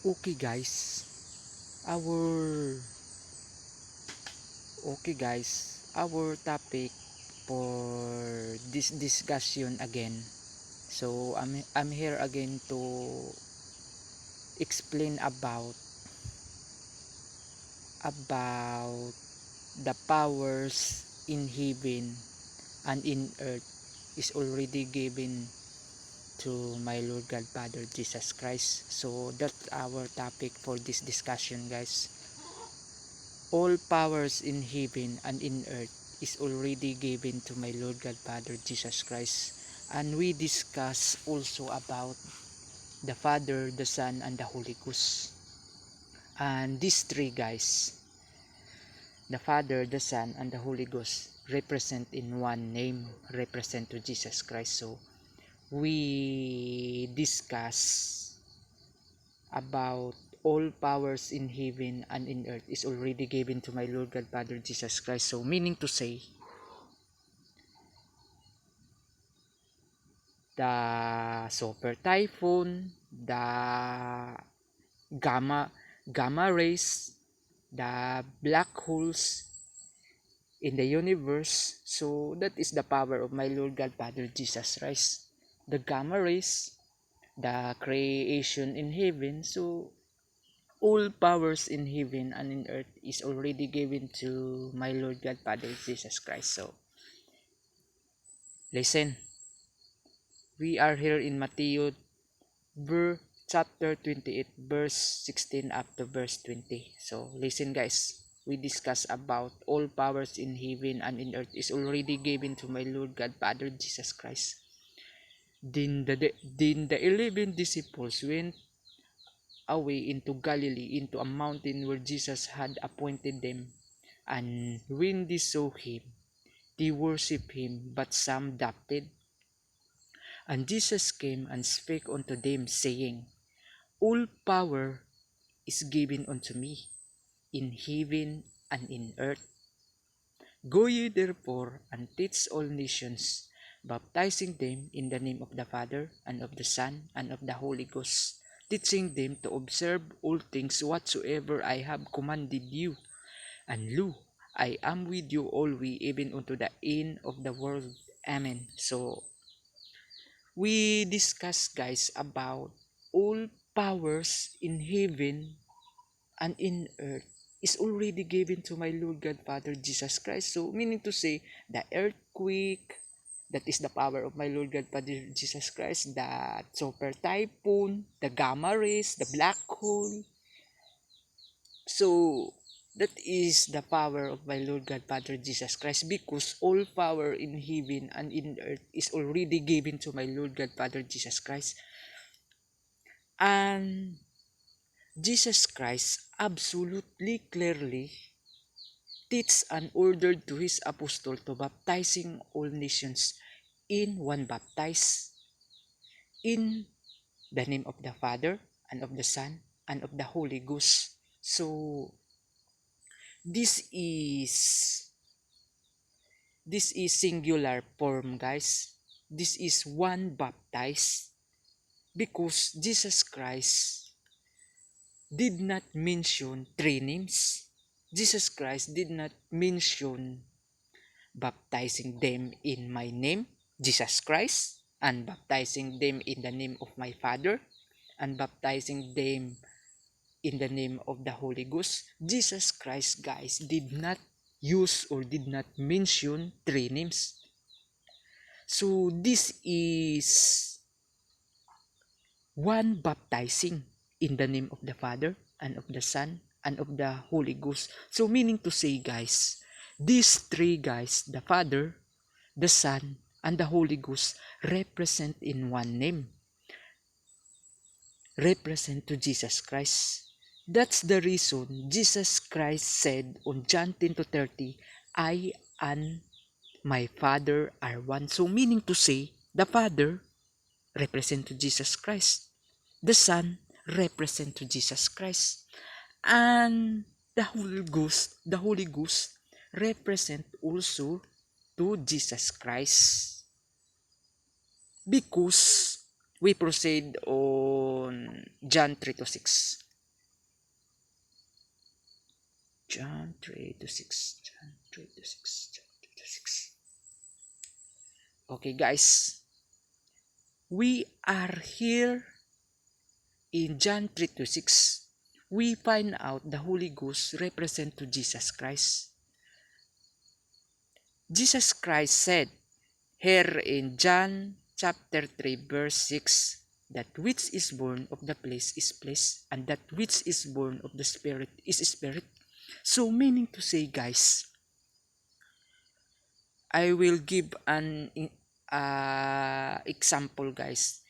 Okay guys, our our topic for this discussion again. So I'm here again to explain about the powers in heaven and in earth is already given to my Lord God Father Jesus Christ. So that's our topic for this discussion, guys. All powers in heaven and in earth is already given to my Lord God Father Jesus Christ. And we discuss also about the Father, the Son, and the Holy Ghost. And these three guys, the Father, the Son, and the Holy Ghost, represent in one name, represent to Jesus Christ. So we discuss about all powers in heaven and in earth is already given to my Lord God Father Jesus Christ. So meaning to say, the super typhoon, the gamma rays, the black holes in the universe. So that is the power of my Lord God Father Jesus Christ. The gamma rays, the creation in heaven. So all powers in heaven and in earth is already given to my Lord God Father Jesus Christ. So listen, we are here in Matthew chapter 28 verse 16 up to verse 20. So listen guys, we discuss about all powers in heaven and in earth is already given to my Lord God Father Jesus Christ. Then the 11 disciples went away into Galilee, into a mountain where Jesus had appointed them. And when they saw him, they worshipped him, but some doubted. And Jesus came and spake unto them, saying, All power is given unto me, in heaven and in earth. Go ye therefore and teach all nations, baptizing them in the name of the Father, and of the Son, and of the Holy Ghost, teaching them to observe all things whatsoever I have commanded you. And lo, I am with you always, even unto the end of the world. Amen. So, we discuss guys about all powers in heaven and in earth is already given to my Lord God Father Jesus Christ. So meaning to say, the earthquake, that is the power of my Lord God Father Jesus Christ, the super typhoon, the gamma rays, the black hole. So that is the power of my Lord God Father Jesus Christ, because all power in heaven and in earth is already given to my Lord God Father Jesus Christ. And Jesus Christ absolutely clearly teach and ordered to his apostle to baptizing all nations in one baptize, in the name of the Father and of the Son and of the Holy Ghost. So this is singular form guys. This is one baptize, because Jesus Christ did not mention three names. Jesus Christ did not mention baptizing them in my name, Jesus Christ, and baptizing them in the name of my Father, and baptizing them in the name of the Holy Ghost. Jesus Christ, guys, did not use or did not mention three names. So this is one baptizing in the name of the Father and of the Son and of the Holy Ghost. So meaning to say guys, these three guys, the Father, the Son, and the Holy Ghost, represent in one name, represent to Jesus Christ. That's the reason Jesus Christ said on John 10:30, I and my Father are one. So meaning to say, the Father represent to Jesus Christ, the Son represent to Jesus Christ, and the Holy Ghost represent also to Jesus Christ. Because we proceed on John 3:6. John 3:6. John 3:6. John 3:6. Okay, guys. We are here in John 3:6. We find out the Holy Ghost represent to Jesus Christ. Jesus Christ said here in John chapter 3 verse 6, that which is born of the flesh is flesh, and that which is born of the spirit is spirit. So meaning to say, guys, I will give an example, guys.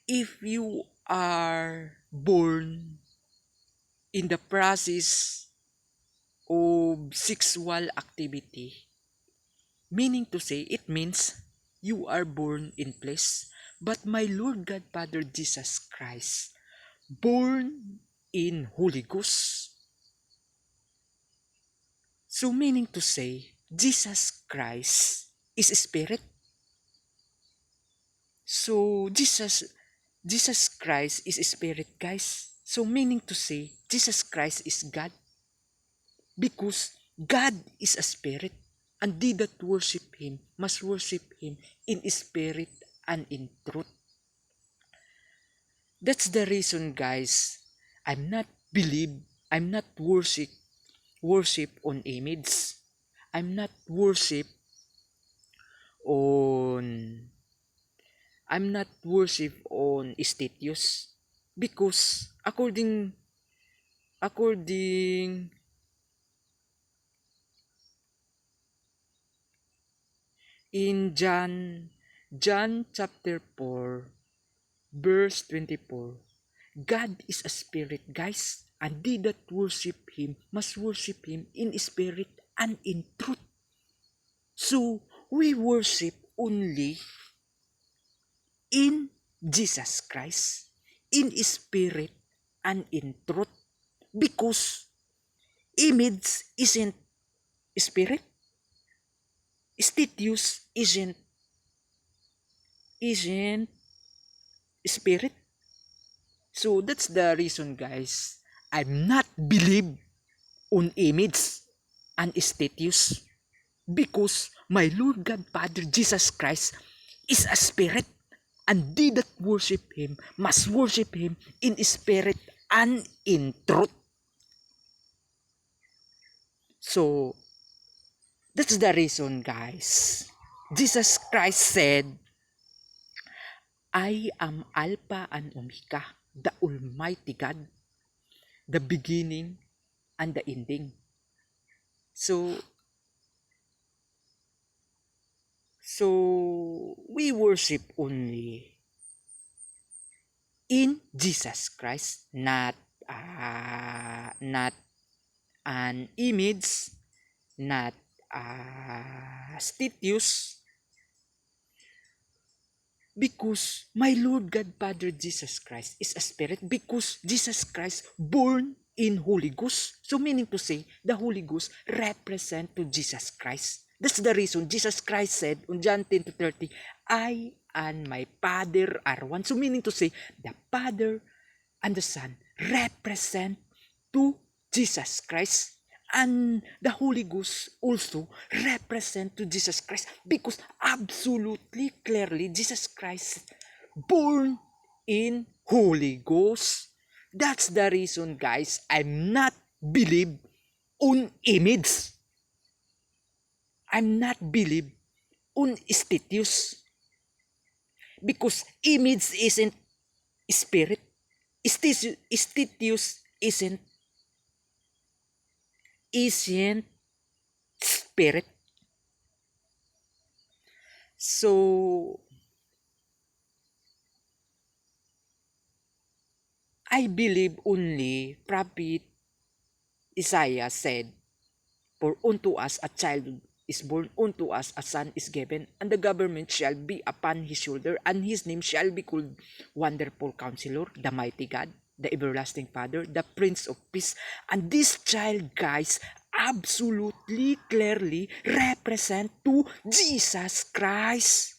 If you are born in the process of sexual activity, meaning to say, it means you are born in flesh. But my Lord God Father Jesus Christ, born in Holy Ghost. So meaning to say, Jesus Christ is spirit. So Jesus Christ is spirit, guys. So meaning to say, Jesus Christ is God. Because God is a spirit, and they that worship Him must worship Him in spirit and in truth. That's the reason, guys, I'm not worship on image. I'm not worship on statues, because according in John chapter 4 verse 24, God is a spirit, guys, and they that worship Him must worship Him in spirit and in truth. So we worship only in Jesus Christ, in spirit and in truth, because image isn't spirit, statues isn't spirit. So that's the reason, guys, I'm not believe on image and statues, because my Lord God Father Jesus Christ is a spirit, and they that worship Him must worship Him in spirit and in truth. So that's the reason, guys. Jesus Christ said, I am Alpha and Omega, the Almighty God, the beginning and the ending. So we worship only in Jesus Christ, not an image, not statues, because my Lord God Father Jesus Christ is a spirit, because Jesus Christ born in Holy Ghost. So meaning to say, the Holy Ghost represent to Jesus Christ. That's the reason Jesus Christ said on John 10:30, I and my Father are one. So meaning to say, the Father and the Son represent to Jesus Christ. And the Holy Ghost also represent to Jesus Christ, because absolutely clearly Jesus Christ born in Holy Ghost. That's the reason, guys, I'm not believe on image. I'm not believe on statues, because image isn't spirit. Statues isn't spirit. So I believe only Prophet Isaiah said, for unto us a child is born, unto us a son is given, and the government shall be upon his shoulder, and his name shall be called Wonderful Counselor, the Mighty God, the Everlasting Father, the Prince of Peace. And this child, guys, absolutely clearly represent to Jesus Christ.